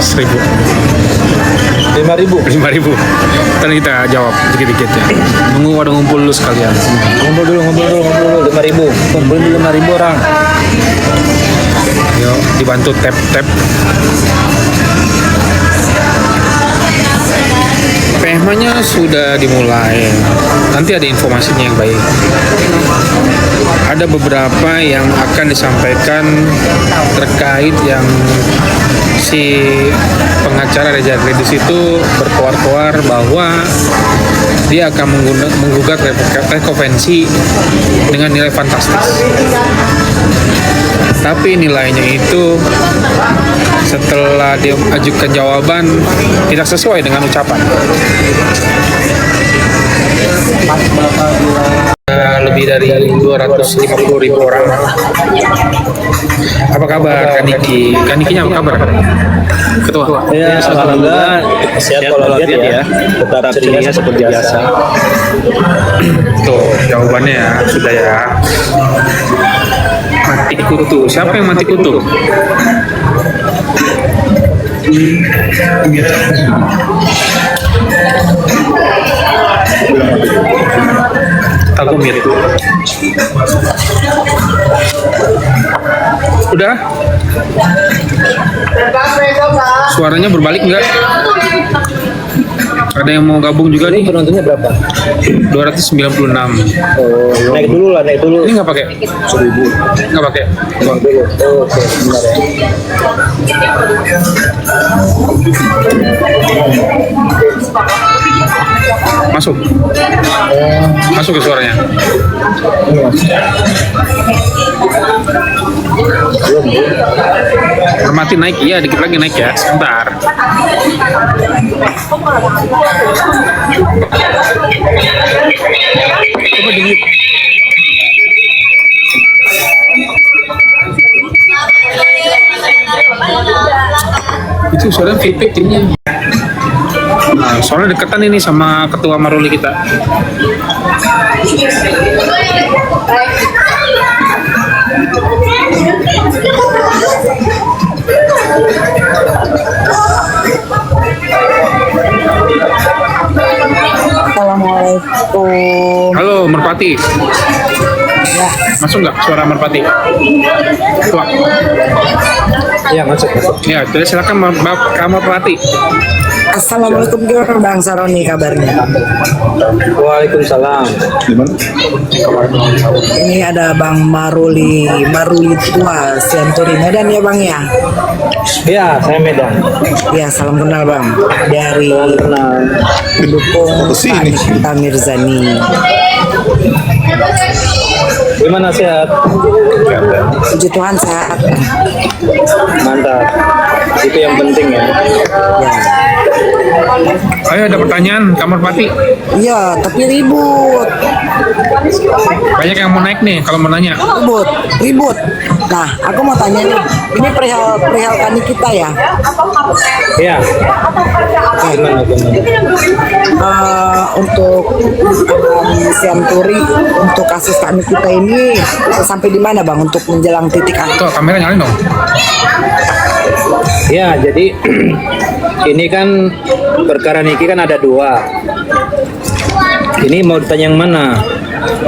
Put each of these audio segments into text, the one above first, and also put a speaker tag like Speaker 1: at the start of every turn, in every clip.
Speaker 1: 1.000.
Speaker 2: 5.000.
Speaker 1: 5.000. Ntar kita jawab dikit-dikit ya. Nunggu ada ngumpul dulu sekalian.
Speaker 2: Ngumpul dulu 5.000. Kumpulin dulu 5.000 orang.
Speaker 1: Yuk dibantu tap. Pemanya sudah dimulai. Nanti ada informasinya yang baik. Ada beberapa yang akan disampaikan terkait yang si pengacara Reza Kredis itu berkoar-koar bahwa dia akan menggugat rekonvensi dengan nilai fantastis. Tapi nilainya itu setelah dia ajukan jawaban tidak sesuai dengan ucapan. Lebih dari 250.000 orang. Apa kabar Kaniki? Kanikinya apa kabar? Ketua.
Speaker 2: Ya, alhamdulillah sehat walafiat ya. Tetap ceria seperti biasa.
Speaker 1: Tuh jawabannya ya, sudah ya. Mati kutu. Siapa yang mati kutu? Tagumir. Udah? Suaranya berbalik enggak? Ada yang mau gabung juga nih?
Speaker 2: Penontonnya berapa?
Speaker 1: 296.
Speaker 2: Oh, naik dulu.
Speaker 1: Ini nggak pakai?
Speaker 2: 1.000.
Speaker 1: Nggak pakai?
Speaker 2: Naik dulu. Oh, oke, benar ya.
Speaker 1: Masuk ke suaranya. Hormati naik, iya dikit lagi naik ya, sebentar. Coba dikit. Itu suaranya feedback timnya. Nah, soalnya deketan ini sama ketua Maruli kita.
Speaker 3: Assalamualaikum.
Speaker 1: Halo Merpati.
Speaker 3: Ya.
Speaker 1: Masuk nggak suara Merpati? Ketua.
Speaker 2: Ya, masuk.
Speaker 1: Ya, jadi silakan Mbak Merpati.
Speaker 3: Assalamualaikum gimana Bang Saroni kabarnya?
Speaker 2: Waalaikumsalam.
Speaker 3: Ini ada Bang Maruli tua Senturi Medan ya Bang ya?
Speaker 2: Ya, saya Medan.
Speaker 3: Ya salam kenal Bang dari pendukung Pak Nikita Mirzani.
Speaker 2: Gimana sehat?
Speaker 3: Puji Tuhan sehat.
Speaker 2: Mantap. Itu yang penting ya.
Speaker 3: Ya.
Speaker 1: Ayo ada pertanyaan Kamar Pati.
Speaker 3: Iya tapi ribut.
Speaker 1: Banyak yang mau naik nih kalau mau nanya.
Speaker 3: Ribut. Nah aku mau tanya nih, ini perihal Kani kita ya?
Speaker 2: Ya. Gimana?
Speaker 3: Untuk Senturi untuk kasus Kani kita ini sampai di mana Bang untuk menjelang titik akhir?
Speaker 1: Tuh kamera nyalain dong.
Speaker 2: Ya, jadi ini kan perkara Niki kan ada dua. Ini mau ditanya yang mana?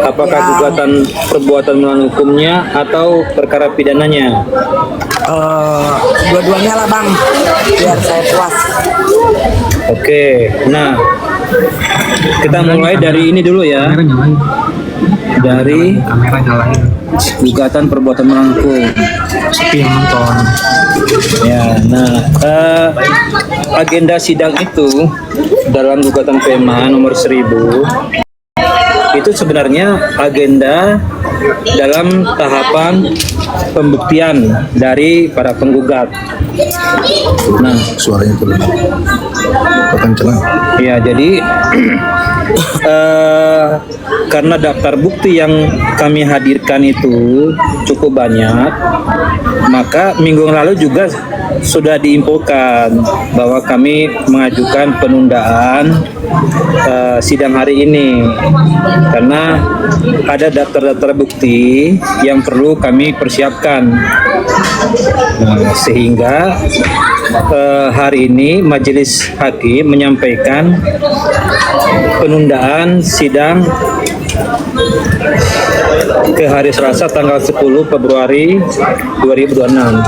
Speaker 2: Apakah
Speaker 3: Ya.
Speaker 2: gugatan perbuatan melawan hukumnya atau perkara pidananya?
Speaker 3: Dua-duanya lah Bang, biar saya puas.
Speaker 2: Oke, nah kita mulai dari ini dulu ya.
Speaker 1: Kamera nyalain.
Speaker 2: Dari
Speaker 1: Kamera nyalain.
Speaker 2: gugatan perbuatan melawan hukum.
Speaker 1: Sepi yang nonton.
Speaker 2: Ya, nah agenda sidang itu dalam gugatan PMA nomor 1000 itu sebenarnya agenda dalam tahapan pembuktian dari para penggugat. Nah,
Speaker 4: Suaranya itu kencang.
Speaker 2: ya jadi karena daftar bukti yang kami hadirkan itu cukup banyak, maka minggu yang lalu juga sudah diinfokan bahwa kami mengajukan penundaan sidang hari ini karena ada daftar-daftar bukti yang perlu kami persiapkan. Nah, sehingga hari ini Majelis Hakim menyampaikan penundaan sidang ke hari Selasa tanggal 10 Februari 2026.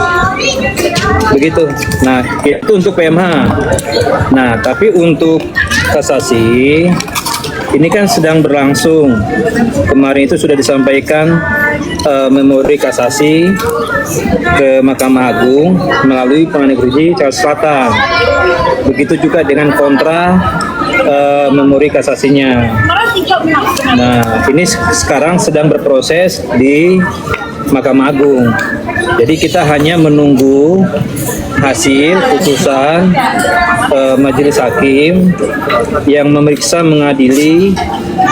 Speaker 2: Begitu. Nah, itu untuk PMH. Nah, tapi untuk kasasi ini kan sedang berlangsung. Kemarin itu sudah disampaikan memori kasasi ke Mahkamah Agung melalui Pengadilan Negeri Jakarta Selatan. Begitu juga dengan kontra memori kasasinya. Nah, ini sekarang sedang berproses di Mahkamah Agung. Jadi kita hanya menunggu hasil putusan Majelis Hakim yang memeriksa, mengadili,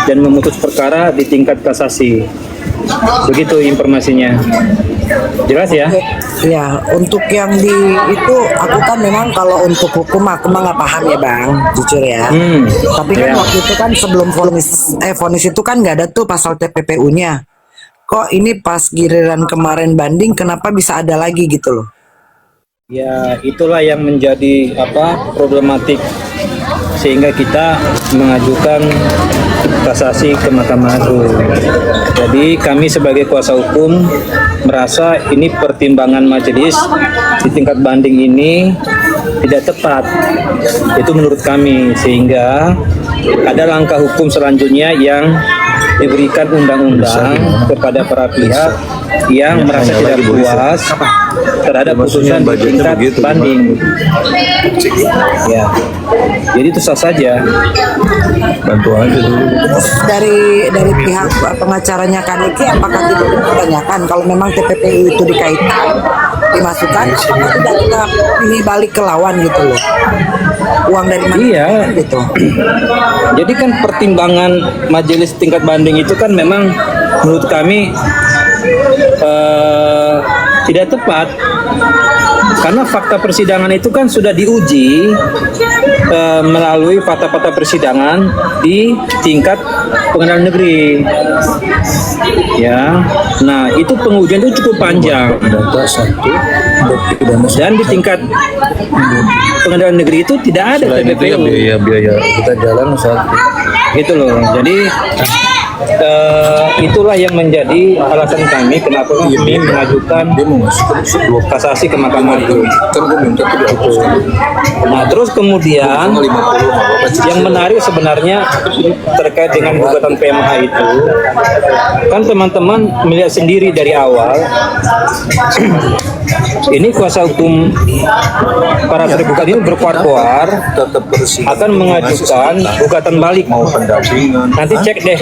Speaker 2: dan memutus perkara di tingkat kasasi. Begitu informasinya. Jelas ya?
Speaker 3: Ya, untuk yang di itu aku kan memang kalau untuk hukum aku mah nggak paham ya bang, jujur ya. Tapi kan waktu itu kan sebelum vonis itu kan nggak ada tuh pasal TPPU-nya. Kok ini pas giliran kemarin banding, kenapa bisa ada lagi gitu loh?
Speaker 2: Ya, itulah yang menjadi problematik sehingga kita mengajukan kasasi ke Mahkamah Agung. Jadi kami sebagai kuasa hukum merasa ini pertimbangan majelis di tingkat banding ini tidak tepat. Itu menurut kami, sehingga ada langkah hukum selanjutnya yang diberikan undang-undang kepada para pihak yang merasa tidak puas terhadap putusan di tingkat banding. Ya, jadi itu sah saja.
Speaker 4: Bantu aja dulu.
Speaker 3: Dari pihak pengacaranya Kaniki, apakah tidak ditanyakan kalau memang TPPU itu dikaitkan dimasukkan, apakah tidak kita ini balik ke lawan gitu loh? Uang dari mana?
Speaker 2: Iya,
Speaker 3: gitu.
Speaker 2: Jadi kan pertimbangan majelis tingkat banding itu kan memang menurut kami tidak tepat, karena fakta persidangan itu kan sudah diuji melalui fakta-fakta persidangan di tingkat pengadilan negeri. Ya, nah itu pengujian itu cukup panjang.
Speaker 4: Data satu,
Speaker 2: Dan di tingkat pengadilan negeri itu tidak ada
Speaker 4: selain itu ya
Speaker 2: TPPU.
Speaker 4: biaya kita jalan satu.
Speaker 2: Gitu loh. Jadi itulah yang menjadi alasan kami kenapa kami mengajukan
Speaker 4: Dia mau masuk dua
Speaker 2: kasasi ke Mahkamah Agung.
Speaker 4: kan gue minta tuh dihapus.
Speaker 2: Nah, terus kemudian
Speaker 4: 50 apa
Speaker 2: yang menarik sebenarnya terkait dengan gugatan PMH itu, kan teman-teman melihat sendiri dari awal, ini kuasa hukum para tergugat ini berkuar-kuar
Speaker 4: tetap bersih.
Speaker 2: akan mengajukan gugatan balik.
Speaker 4: Mau pendampingan.
Speaker 2: Nanti cek deh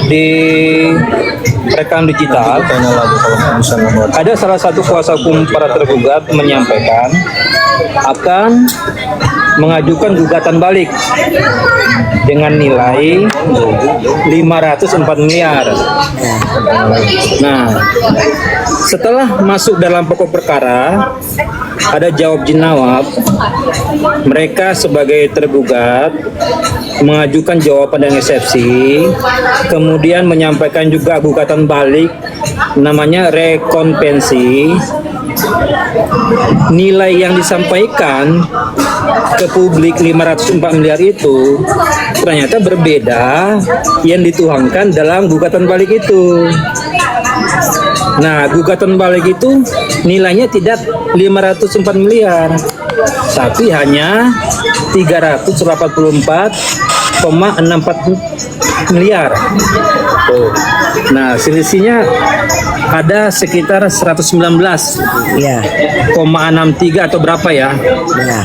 Speaker 2: di rekam digital.
Speaker 4: Tanya lagi kalau misalnya mau
Speaker 2: Ada salah satu kuasa hukum para tergugat menyampaikan akan mengajukan gugatan balik dengan nilai 504 miliar. Nah, setelah masuk dalam pokok perkara, ada jawab jenawab. Mereka sebagai tergugat mengajukan jawaban dan eksepsi, kemudian menyampaikan juga gugatan balik namanya rekonvensi. Nilai yang disampaikan ke publik 504 miliar itu ternyata berbeda yang dituangkan dalam gugatan balik itu. Nah, gugatan balik itu nilainya tidak 504 miliar, tapi hanya 384,64 miliar. Tuh. Nah, selisihnya ada sekitar 119,63
Speaker 3: Iya.
Speaker 2: atau berapa ya?
Speaker 3: Ya.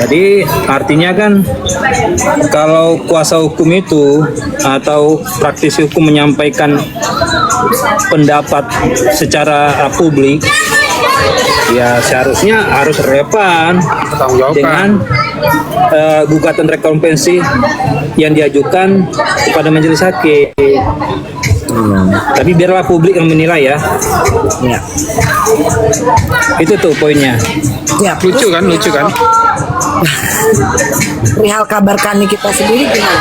Speaker 2: Jadi artinya kan kalau kuasa hukum itu atau praktisi hukum menyampaikan pendapat secara publik ya seharusnya harus relevan
Speaker 1: Tanggung jawab
Speaker 2: dengan gugatan rekompensi yang diajukan kepada majelis hakim. Tapi biarlah publik yang menilai ya.
Speaker 3: Ya.
Speaker 2: Itu tuh poinnya.
Speaker 3: Ya,
Speaker 1: Lucu kan, lucu kan?
Speaker 3: Perihal kabar Kani kita sendiri gimana?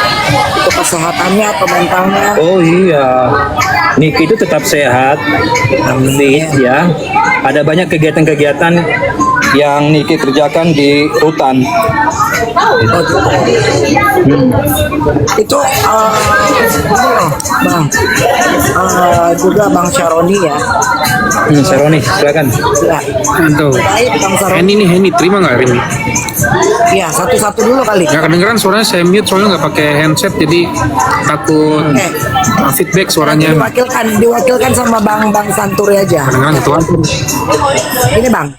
Speaker 3: Itu kesehatannya atau mentalnya?
Speaker 2: Oh iya, Niki itu tetap sehat, fit ya. Ada banyak kegiatan-kegiatan yang Niki kerjakan di rutan.
Speaker 3: Itu Bang, juga Bang Syaroni ya.
Speaker 2: Saroni, silakan.
Speaker 3: Ya,
Speaker 1: Tuh.
Speaker 3: baik Bang Syaroni.
Speaker 1: Henny terima nggak Rini?
Speaker 3: Ya, satu-satu dulu kali.
Speaker 1: Nggak kedengeran suaranya, saya mute soalnya nggak pakai headset, jadi takut feedback suaranya.
Speaker 3: Diwakilkan sama Bang Santuri aja.
Speaker 1: Kedengeran ketua?
Speaker 3: Ini Bang,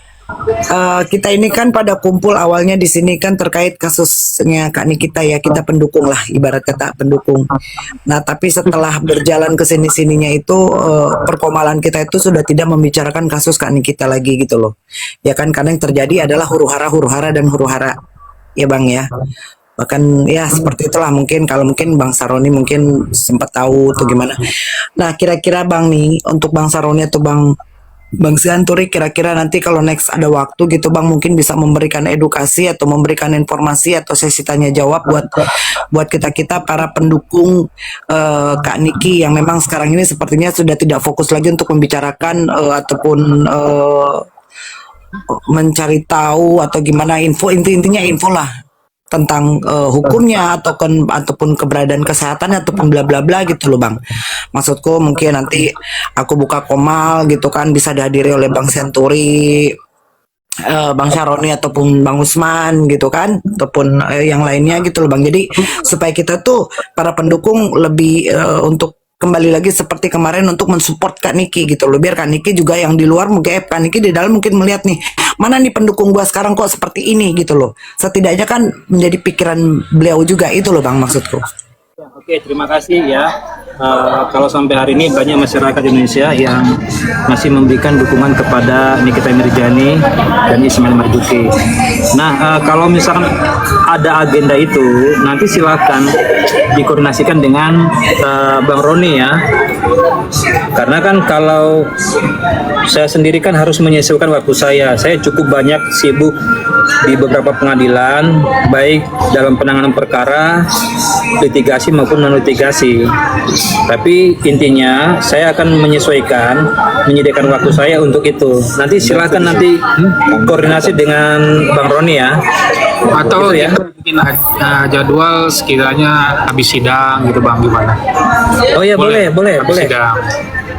Speaker 3: kita ini kan pada kumpul awalnya di sini kan terkait kasusnya Kak Nikita ya, kita pendukung lah, ibarat kata pendukung. Nah tapi setelah berjalan ke sini-sininya itu perkomalan kita itu sudah tidak membicarakan kasus Kak Nikita lagi gitu loh. Ya kan, karena yang terjadi adalah huru-hara dan huru-hara ya Bang ya. Bahkan ya seperti itulah, mungkin kalau mungkin Bang Saroni mungkin sempat tahu atau gimana. Nah kira-kira Bang nih, untuk Bang Saroni atau Bang Santuri, kira-kira nanti kalau next ada waktu gitu Bang, mungkin bisa memberikan edukasi atau memberikan informasi atau sesi tanya jawab buat kita para pendukung Kak Niki yang memang sekarang ini sepertinya sudah tidak fokus lagi untuk membicarakan ataupun mencari tahu atau gimana, intinya info lah tentang hukumnya ataupun keberadaan kesehatan ataupun bla bla bla gitu loh Bang. Maksudku mungkin nanti aku buka komal gitu kan, bisa dihadiri oleh Bang Senturi, Bang Syaroni ataupun Bang Usman gitu kan, ataupun yang lainnya gitu loh Bang. Jadi supaya kita tuh para pendukung lebih untuk kembali lagi seperti kemarin untuk mensupport Kak Niki gitu loh, biar Kak Niki juga yang di luar mungkin Kak Niki di dalam mungkin melihat nih, mana nih pendukung gua sekarang kok seperti ini gitu loh, setidaknya kan menjadi pikiran beliau juga, itu loh Bang maksudku.
Speaker 2: Oke, terima kasih ya. Kalau sampai hari ini banyak masyarakat Indonesia yang masih memberikan dukungan kepada Nikita Mirzani dan Ismail Marzuki. Nah, kalau misalkan ada agenda itu, nanti silakan dikoordinasikan dengan Bang Roni ya. Karena kan kalau saya sendiri kan harus menyesuaikan waktu saya cukup banyak sibuk di beberapa pengadilan, baik dalam penanganan perkara, litigasi maupun non litigasi. Tapi intinya saya akan menyediakan waktu saya untuk itu. Nanti silakan koordinasi dengan Bang Roni ya.
Speaker 1: Atau
Speaker 2: gitu ya.
Speaker 1: mungkin jadwal sekiranya habis sidang gitu Bang, gimana?
Speaker 2: Oh ya, boleh.
Speaker 1: Habis sidang.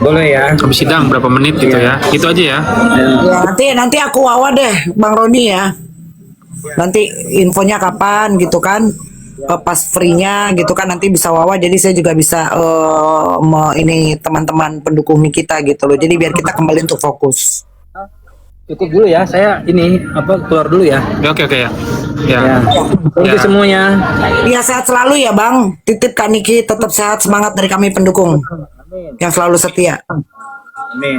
Speaker 2: Boleh ya.
Speaker 1: Habis sidang berapa menit gitu ya. Itu aja ya.
Speaker 3: Ya, nanti aku wawa deh Bang Roni ya. Nanti infonya kapan gitu kan, pas free-nya gitu kan, nanti bisa wawa, jadi saya juga bisa ini teman-teman pendukung kita gitu loh, jadi biar kita kembali untuk fokus.
Speaker 2: Cukup dulu ya, saya keluar dulu ya.
Speaker 1: Oke ya.
Speaker 2: Thank you semuanya.
Speaker 3: Ya sehat selalu ya Bang, titip Kak Niki, tetap sehat, semangat dari kami pendukung yang selalu setia.
Speaker 2: Amin.